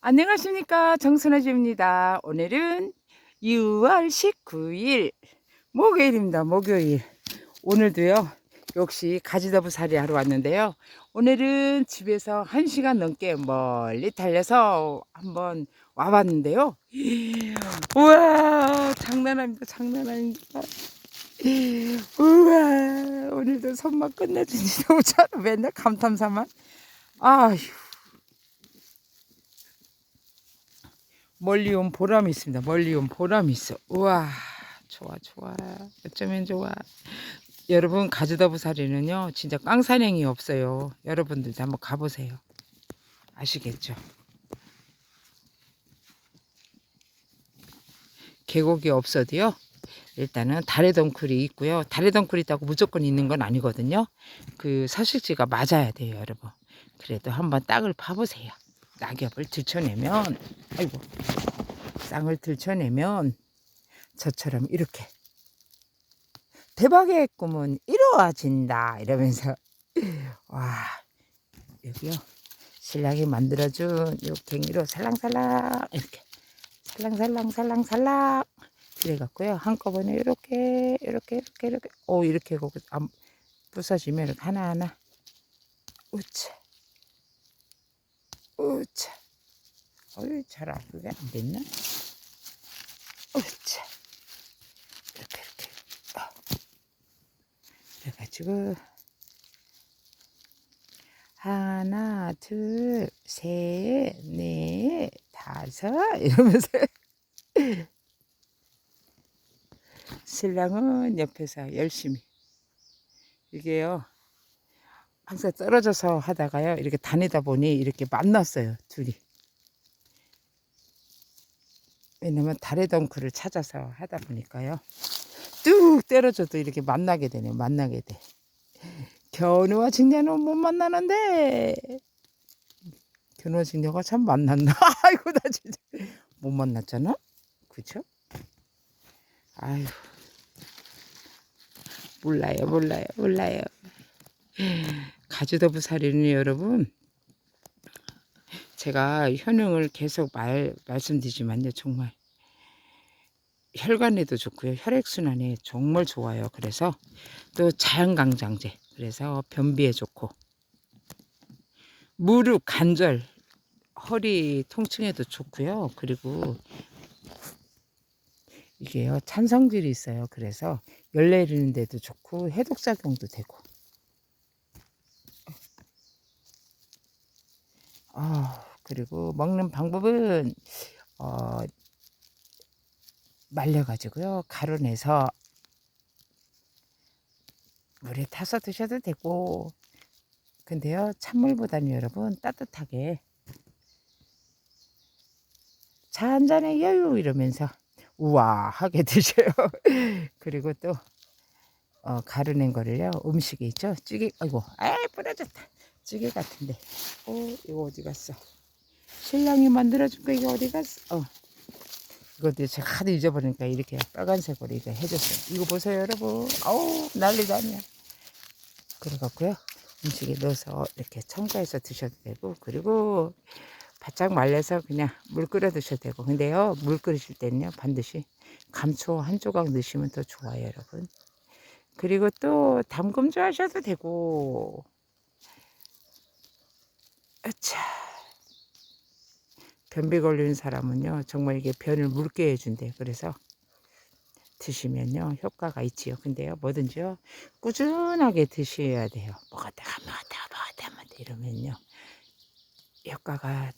안녕하십니까, 정순아집입니다. 오늘은 6월 19일 목요일입니다. 목요일. 오늘도요 역시 가지더부살이 하러 왔는데요. 오늘은 집에서 1시간 넘게 멀리 달려서 한번 와봤는데요. 우와, 장난 아닙니다. 장난 아닙니다. 우와, 오늘도 손맛 끝내주니 너무 잘. 맨날 감탄사만. 아휴, 멀리 온 보람이 있습니다. 멀리 온 보람이 있어. 우와, 좋아, 좋아. 어쩌면 좋아. 여러분, 가지더부살이는요, 진짜 깡사냥이 없어요. 여러분들도 한번 가보세요. 아시겠죠? 계곡이 없어도요, 일단은 다래덩쿨이 있고요. 다래덩쿨이 있다고 무조건 있는 건 아니거든요. 그 서식지가 맞아야 돼요, 여러분. 그래도 한번 땅을 파보세요. 낙엽을 들춰내면, 아이고, 땅을 들춰내면 저처럼 이렇게 대박의 꿈은 이루어진다 이러면서 와, 여기요 신랑이 만들어준 요 갱이로 살랑살랑 이렇게 살랑살랑 그래 갖고요 한꺼번에 이렇게 오, 이렇게 하고 안 부서지면 이렇게 하나하나 우차 우차 어이 잘 그게 안 됐나 우차 이렇게 그래가지고 하나, 둘, 셋, 넷, 다섯 이러면서 신랑은 옆에서 열심히 이게요 항상 떨어져서 하다가요 이렇게 다니다 보니 이렇게 만났어요 둘이. 왜냐면 달의 덩쿨을 찾아서 하다 보니까요 뚝 떨어져도 이렇게 만나게 되네요. 만나게 돼. 견우와 직녀는 못 만나는데 견우와 직녀가 참 만났나. 아이고 나 진짜 못 만났잖아 그쵸? 아유 몰라요. 가지더부살이는 여러분 제가 효능을 계속 말씀드리지만요 정말 혈관에도 좋고요 혈액순환에 정말 좋아요. 그래서 또 자연강장제 그래서 변비에 좋고 무릎 관절 허리 통증에도 좋고요. 그리고 이게요 찬성질이 있어요. 그래서 열 내리는 데도 좋고 해독작용도 되고 그리고 먹는 방법은 말려가지고요 가루내서 물에 타서 드셔도 되고 근데요 찬물보다는 여러분 따뜻하게 차 한 잔의 여유 이러면서 우아하게 드셔요. 그리고 또 가루낸 거를요 음식에 있죠 찌개 아이고 아이 부러졌다 찌개 같은데 이거 어디 갔어 신랑이 만들어준 거 이게 어디 갔어 이것도 제가 하도 잊어버리니까 이렇게 빨간색으로 이거 해줬어요. 이거 보세요 여러분 아우 난리도 아니야. 그래갖고요 음식에 넣어서 이렇게 첨가해서 드셔도 되고 그리고 바짝 말려서 그냥 물 끓여 드셔도 되고 근데요 물 끓이실 때는요 반드시 감초 한 조각 넣으시면 더 좋아요 여러분. 그리고 또 담금주 하셔도 되고 아차 변비 걸리는 사람은요 정말 이게 변을 묽게 해준대요. 그래서 드시면요 효과가 있지요. 근데요 뭐든지요 꾸준하게 드셔야 돼요. 먹었다가 이러면요 효과가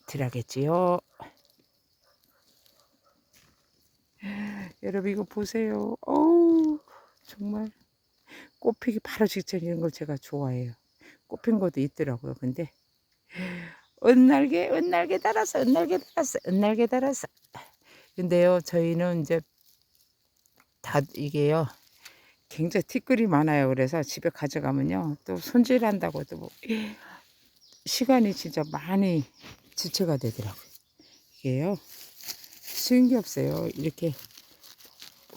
덜하겠지요. 여러분 이거 보세요. 어우 정말 꽃피기 바로 직전 이런 걸 제가 좋아해요. 꽃핀 것도 있더라고요. 근데 은날개 달았어. 근데요 저희는 이제 다 이게요 굉장히 티끌이 많아요. 그래서 집에 가져가면요 또 손질한다고 또 뭐 시간이 진짜 많이 지체가 되더라고요. 이게요 쉬운 게 없어요. 이렇게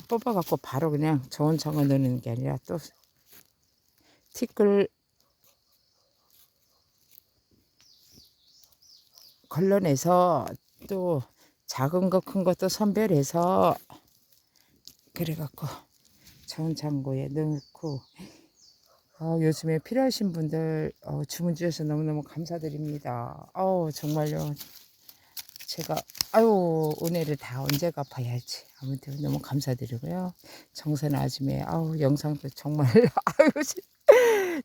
뽑아 갖고 바로 그냥 저온 정어 넣는 게 아니라 또 티끌 걸러내서 또 작은 거 큰 것도 선별해서 그래갖고 저온창고에 넣고 요즘에 필요하신 분들 주문 주셔서 너무너무 감사드립니다. 정말요. 제가 은혜를 다 언제 갚아야 할지 아무튼 너무 감사드리고요. 정선 아줌의 영상도 정말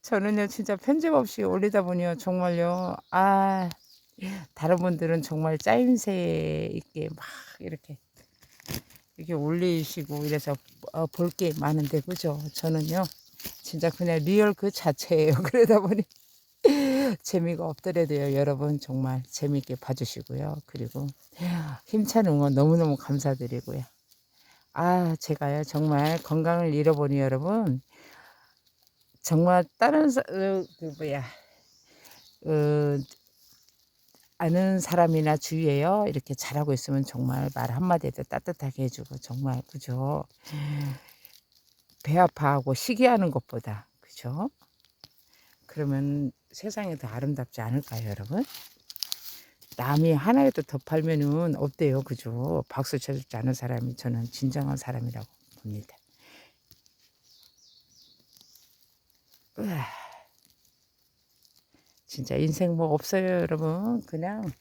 저는요 진짜 편집 없이 올리다 보니요 정말요 다른 분들은 정말 짜임새 있게 막 이렇게 올리시고 이래서 볼 게 많은데 그죠? 저는요 진짜 그냥 리얼 그 자체예요. 그러다 보니 재미가 없더라도요 여러분 정말 재미있게 봐주시고요. 그리고 힘찬 응원 너무너무 감사드리고요. 제가요 정말 건강을 잃어보니 여러분 정말 다른 아는 사람이나 주위에요 이렇게 잘하고 있으면 정말 말 한마디도 따뜻하게 해주고 정말 그죠? 배 아파하고 시기하는 것보다 그죠? 그러면 세상이 더 아름답지 않을까요 여러분? 남이 하나라도 더 팔면은 어때요 그죠? 박수 쳐주지 않은 사람이 저는 진정한 사람이라고 봅니다. 으아, 진짜 인생 뭐 없어요 여러분. 그냥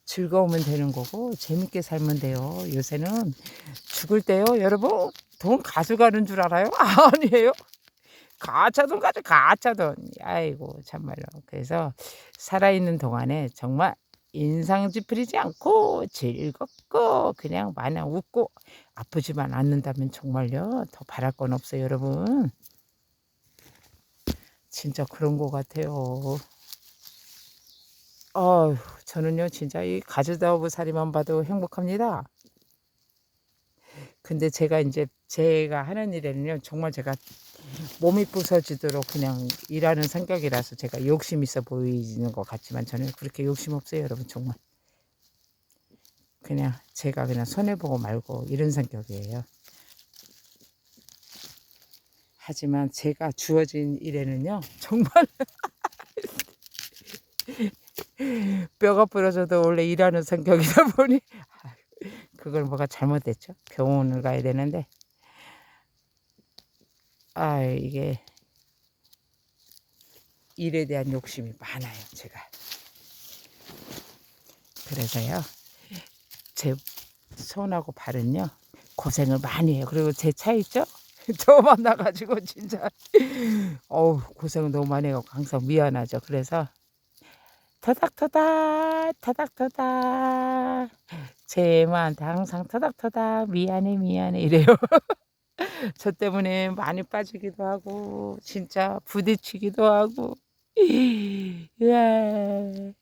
즐거우면 되는 거고 재밌게 살면 돼요. 요새는 죽을 때요 여러분 돈 가져가는 줄 알아요? 아니에요. 가차돈 가차돈. 아이고 참말로. 그래서 살아있는 동안에 정말 인상 찌푸리지 않고 즐겁고 그냥 마냥 웃고 아프지만 않는다면 정말요 더 바랄 건 없어요 여러분. 진짜 그런 것 같아요. 저는요 진짜 이 가즈다우브 사리만 봐도 행복합니다. 근데 제가 하는 일에는요 정말 제가 몸이 부서지도록 그냥 일하는 성격이라서 제가 욕심 있어 보이는 것 같지만 저는 그렇게 욕심 없어요 여러분. 정말 그냥 제가 그냥 손해보고 말고 이런 성격이에요. 하지만 제가 주어진 일에는요 정말 뼈가 부러져도 원래 일하는 성격이다 보니 그걸 뭐가 잘못됐죠. 병원을 가야 되는데 이게 일에 대한 욕심이 많아요 제가. 그래서요 제 손하고 발은요 고생을 많이 해요. 그리고 제 차 있죠? 저 만나가지고 진짜 고생을 너무 많이 해요. 항상 미안하죠. 그래서 터닥터닥 터닥터닥 쟤한테 항상 터닥터닥 미안해 이래요. 저 때문에 많이 빠지기도 하고 진짜 부딪히기도 하고 으아.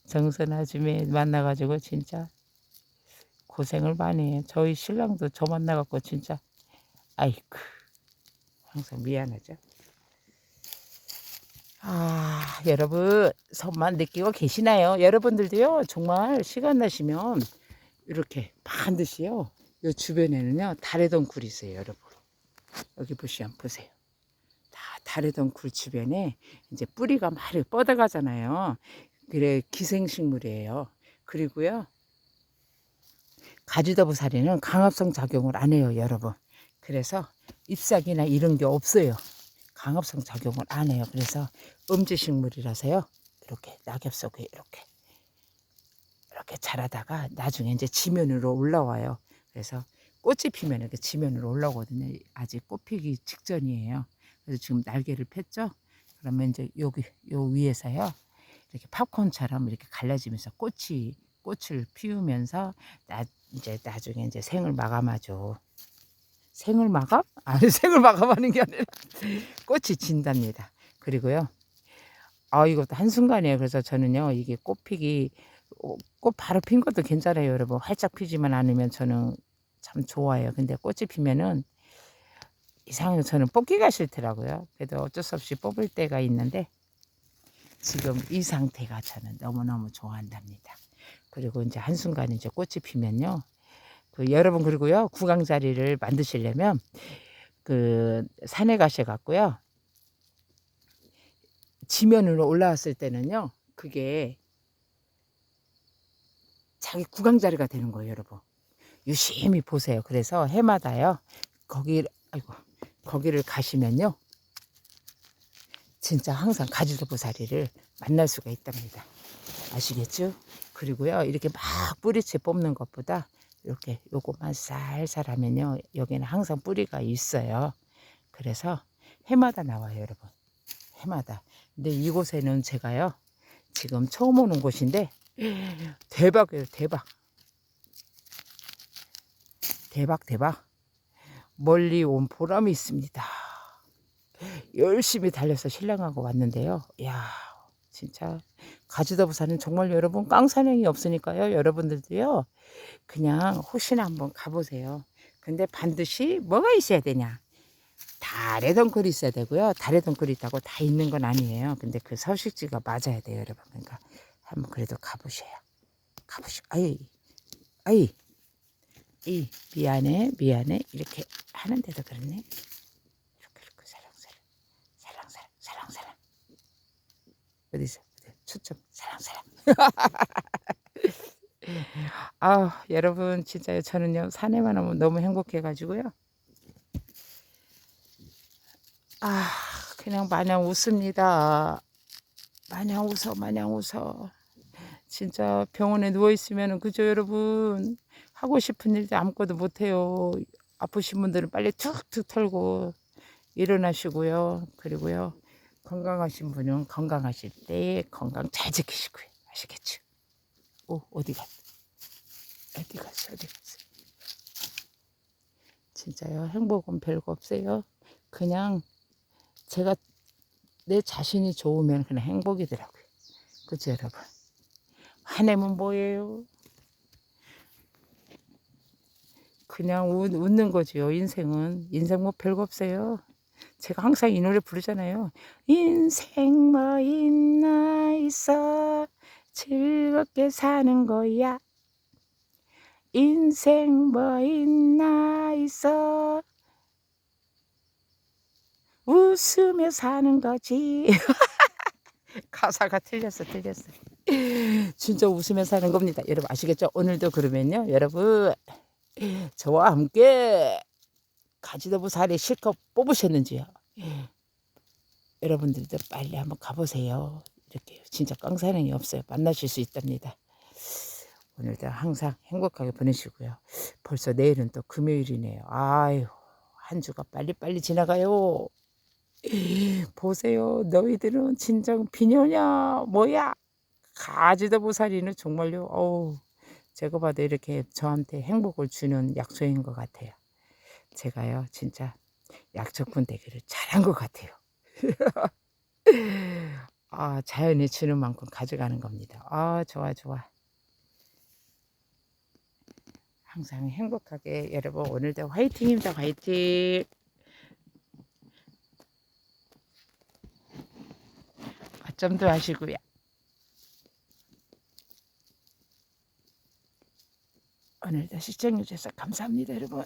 정선 아줌에 만나가지고 진짜 고생을 많이 해요. 저희 신랑도 저 만나갖고 진짜 아이고 항상 미안하죠. 여러분 손만 느끼고 계시나요? 여러분들도요 정말 시간 나시면 이렇게 반드시요 요 주변에는요 다래덩굴이 있어요 여러분. 여기 보시면 보세요. 다 다래덩굴 주변에 이제 뿌리가 막 뻗어가잖아요. 그래 기생식물이에요. 그리고요 가지더부사리는 강압성 작용을 안 해요 여러분. 그래서 잎사귀나 이런 게 없어요. 강압성 작용을 안 해요. 그래서 음지식물이라서요 이렇게 낙엽 속에 이렇게 자라다가 나중에 이제 지면으로 올라와요. 그래서 꽃이 피면 이렇게 지면으로 올라오거든요. 아직 꽃 피기 직전이에요. 그래서 지금 날개를 폈죠. 그러면 이제 여기 요 위에서요 이렇게 팝콘처럼 이렇게 갈라지면서 꽃을 피우면서 이제 나중에 이제 생을 마감하죠. 생을 마감? 아니 생을 마감하는 게 아니라 꽃이 진답니다. 그리고요 이것도 한순간이에요. 그래서 저는요 이게 꽃 바로 핀 것도 괜찮아요 여러분. 활짝 피지만 않으면 저는 참 좋아해요. 근데 꽃이 피면은 이상하게 저는 뽑기가 싫더라고요. 그래도 어쩔 수 없이 뽑을 때가 있는데 지금 이 상태가 저는 너무너무 좋아한답니다. 그리고 이제 한순간 이제 꽃이 피면요 여러분 그리고요 구강자리를 만드시려면 산에 가셔 갖고요 지면으로 올라왔을 때는요 그게 자기 구강자리가 되는 거예요, 여러분. 유심히 보세요. 그래서 해마다요. 아이고, 거기를 가시면요. 진짜 항상 가지도보살이를 만날 수가 있답니다. 아시겠죠? 그리고요, 이렇게 막 뿌리채 뽑는 것보다 이렇게 요것만 살살 하면요, 여기는 항상 뿌리가 있어요. 그래서 해마다 나와요, 여러분. 해마다. 근데 이곳에는 제가요, 지금 처음 오는 곳인데 대박이에요. 대박. 대박, 대박. 멀리 온 보람이 있습니다. 열심히 달려서 신랑하고 왔는데요. 야, 진짜 가지더부산은 정말 여러분 깡사냥이 없으니까요. 여러분들도요. 그냥 혹시나 한번 가보세요. 근데 반드시 뭐가 있어야 되냐? 달의 덩굴이 있어야 되고요. 달의 덩굴이 있다고 다 있는 건 아니에요. 근데 그 서식지가 맞아야 돼요, 여러분. 그러니까 한번 그래도 가보셔요. 아이, 미안해, 미안해. 이렇게 하는데도 그렇네. 이렇게 사랑사랑. 어디서? 초점, 사랑사랑. 아, 여러분, 진짜요. 저는요, 산에만 오면 너무 행복해가지고요. 아, 그냥 마냥 웃습니다. 마냥 웃어. 진짜 병원에 누워있으면, 그죠, 여러분? 하고 싶은 일도 아무것도 못해요. 아프신 분들은 빨리 툭툭 털고 일어나시고요. 그리고요, 건강하신 분은 건강하실 때 건강 잘 지키시고요. 아시겠죠? 어디 갔어? 진짜요. 행복은 별거 없어요. 그냥 제가 내 자신이 좋으면 그냥 행복이더라고요. 그죠, 여러분? 화내면 뭐예요? 그냥 웃는 거죠. 인생 뭐 별거 없어요. 제가 항상 이 노래 부르잖아요. 인생 뭐 있나 있어 즐겁게 사는 거야. 인생 뭐 있나 있어 웃으며 사는 거지. 가사가 틀렸어. 진짜 웃으며 사는 겁니다. 여러분 아시겠죠? 오늘도 그러면요, 여러분 저와 함께 가지도부살이 실컷 뽑으셨는지요? 여러분들도 빨리 한번 가보세요. 이렇게 진짜 깡사랑이 없어요. 만나실 수 있답니다. 오늘도 항상 행복하게 보내시고요. 벌써 내일은 또 금요일이네요. 아유, 한 주가 빨리빨리 지나가요. 보세요. 너희들은 진정 비녀냐 뭐야. 가지도부살이는 정말요. 제가 봐도 이렇게 저한테 행복을 주는 약소인 것 같아요. 제가요 진짜 약초꾼 되기를 잘한 것 같아요. 자연이 주는 만큼 가져가는 겁니다. 좋아. 항상 행복하게 여러분 오늘도 화이팅입니다. 화이팅. 어점도 하시고요. 오늘도 시청해 주셔서 감사합니다, 여러분.